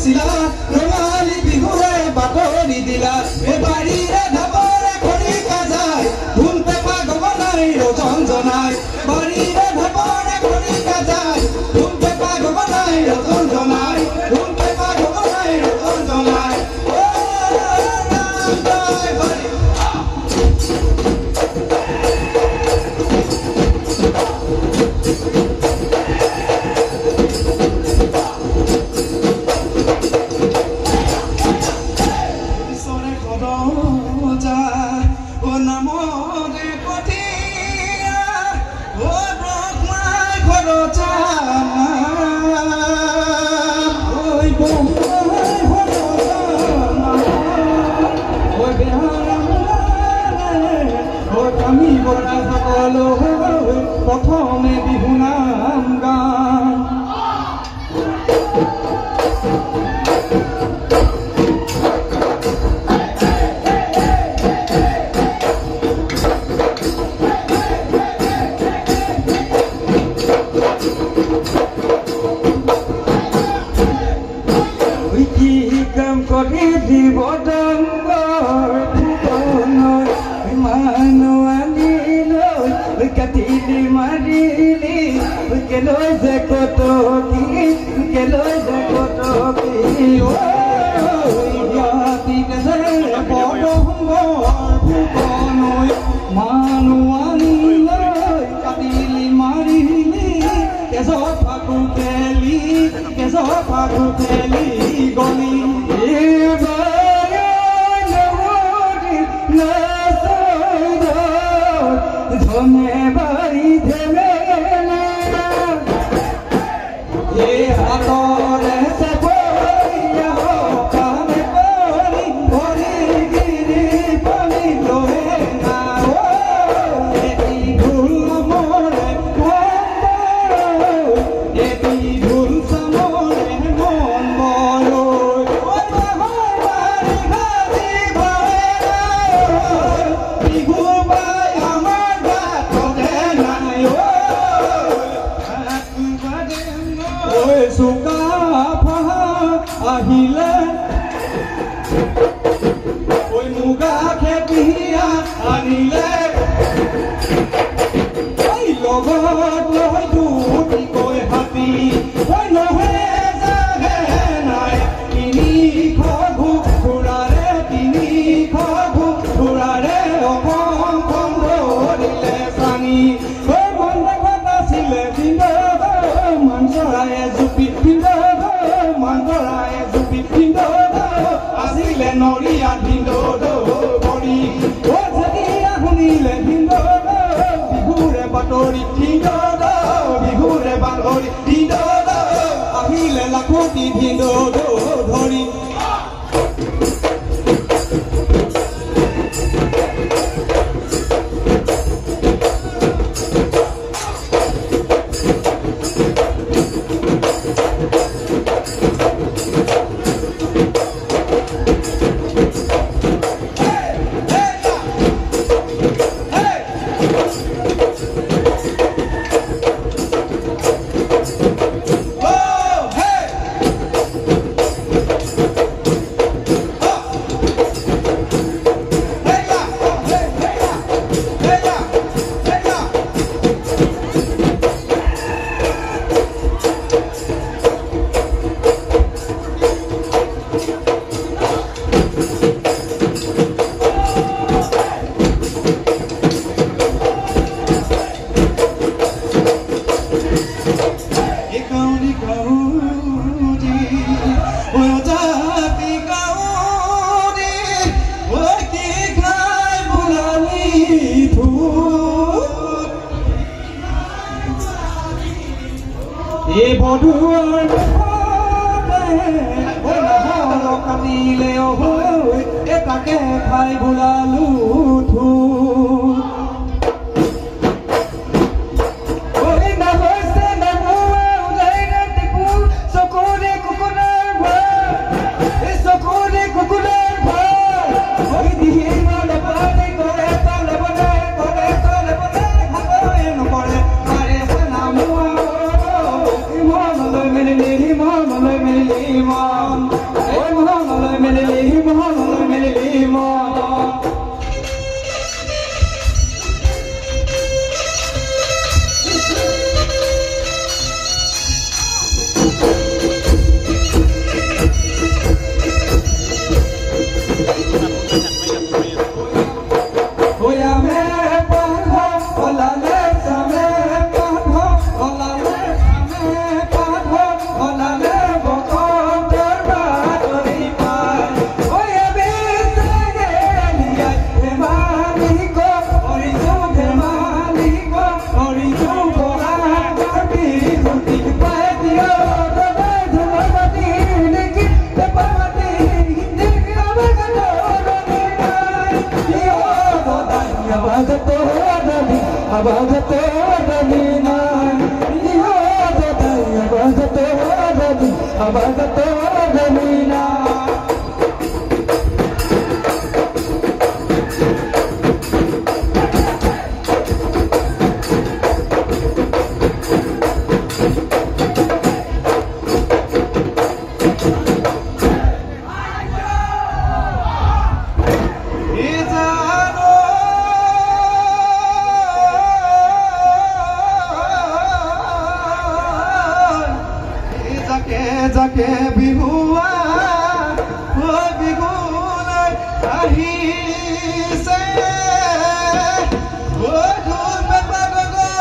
Sila, I বাতৰি দিলা বাৰীৰে ঢাপৰে খৰি কাজাই ঢোল পেপা গগনাই ৰজন জনাই বাৰীৰে ঢাপৰে খৰি কাজাই ঢোল পেপা গগনাই ৰজন জনাই ঢোল পেপা গগনাই ৰজন জনাই প্ৰথমে বিহু নাম গান কি কাম কৰি দিব ডাঙৰ মানুহ আনিলৈ কাটিলি মাৰিলি কেলৈ যে কটকি কেলৈ যে কটকি মানুহ আনিলৈ কাটিলি মাৰিলি কেজৰ ফাকু খেলি কেজৰ ফাকু খেলি গলি ধনে বাৰী ধেলে এই হাতৰে চেপৰিয়া কামে কৰি ভৰি গিৰি পানী লৈ না এটি ঢোল মৰে এটি ঢোল চামৰে মন মৰৈ বিহু বাই আমাৰ চুকা আহিলে ঐ মুগা খেপিয়া আনিলে লগত লৈ দুটিকৈ হাতী নহে জাগে নাই তিনিশ ঘোঁৰাৰে তিনিশ ঘোঁৰাৰে অসমখন ধৰিলে চানি মন দেখাত আছিলে মাঞ্জৰায়ে জুপি মাঞ্জৰায়ে জুপি আছিলে নৰিয়া ভৰি যেতিয়া শুনিলে বিহুৰে বাতৰি বিহুৰে বাতৰি আহিলে লাখুটি ধৰি এই বধুৱাৰ কাটিলে তাকে খাই ভোলালো Iman, abagato ramina iyo dadai abagato rami abagato ramina जाके बिहुआ हो बिगुन आही से हो धूप पगो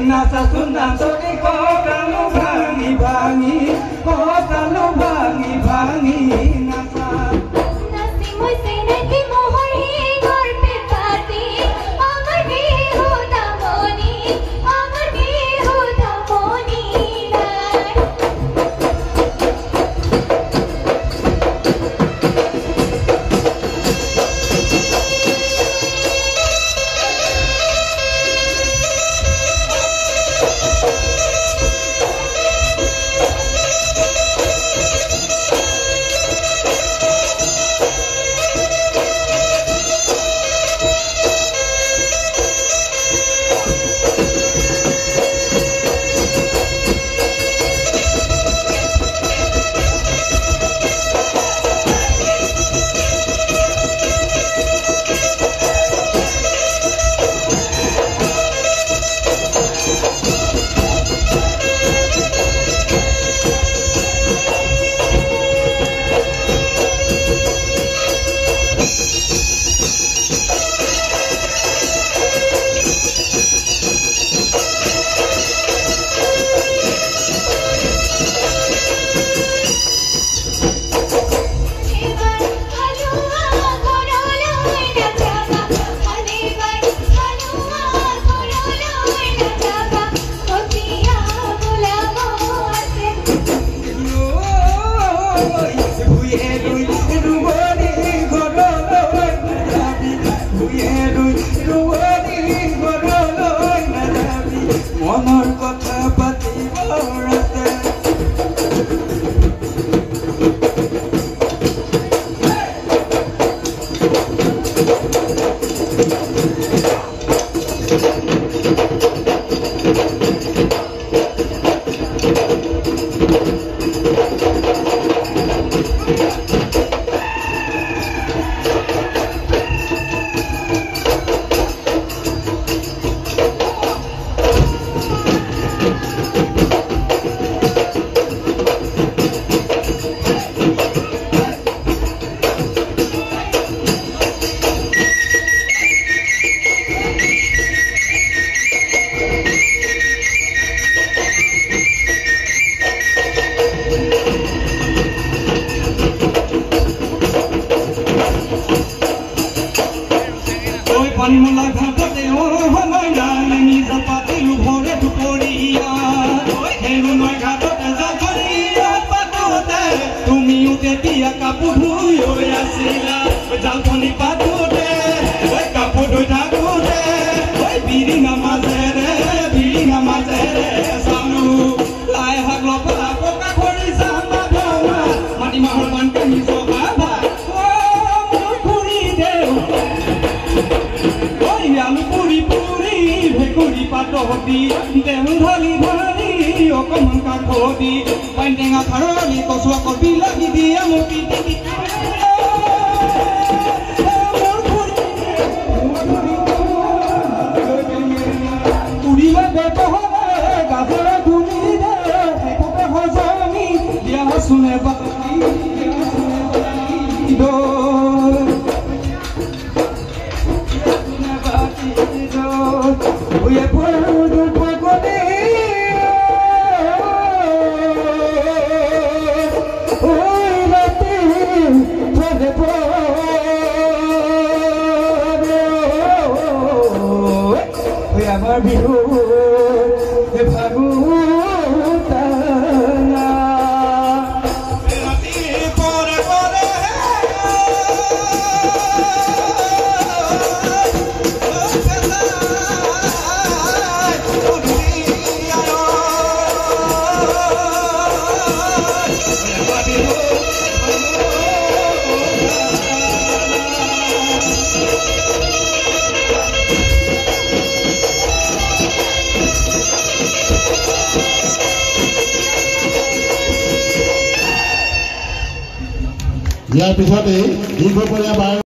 নাচাচোন নাচনি কঁকালো ভাঙি ভাঙি কঁকালো ভাঙি ভাঙি নাচা মনৰ কথা পাতিব ৰাতে পানীমলা ঘাটতে সময় নাই নিজৰ পাতিলো ভৰে দুপৰীয়া হেৰুনৈ ঘাটতে জালখনিয়া পাতোতে তুমিও তেতিয়া কাপোৰ ধুই হৈ আছিলা জালখনি পাতোতে কাপোৰ ধুই থাকোতে বিৰিঙা মাজেৰে চালো লাই শাক লফলা পকা খৰি চাম্বা ভমা মাটিমাহৰ পাণ কাঢ়ি জবা ভাত আলু পুৰি পুৰি ভেকুৰি পাতহতি দেউ ঢালি ঢালি অকমান কাষতি পাইন টেঙা খাৰলি কচুৱা কবি লাগি দিয়ে মোক উৰিলে বেতহলে গাজৰে ধুলি দে একোকে সজনি দিয়া চুনে বাকি Oye, puedo pagode, oye, late, puede oye, amar bihu, pagutana. ইয়াৰ পিছতে দীৰ্ঘপৰীয়া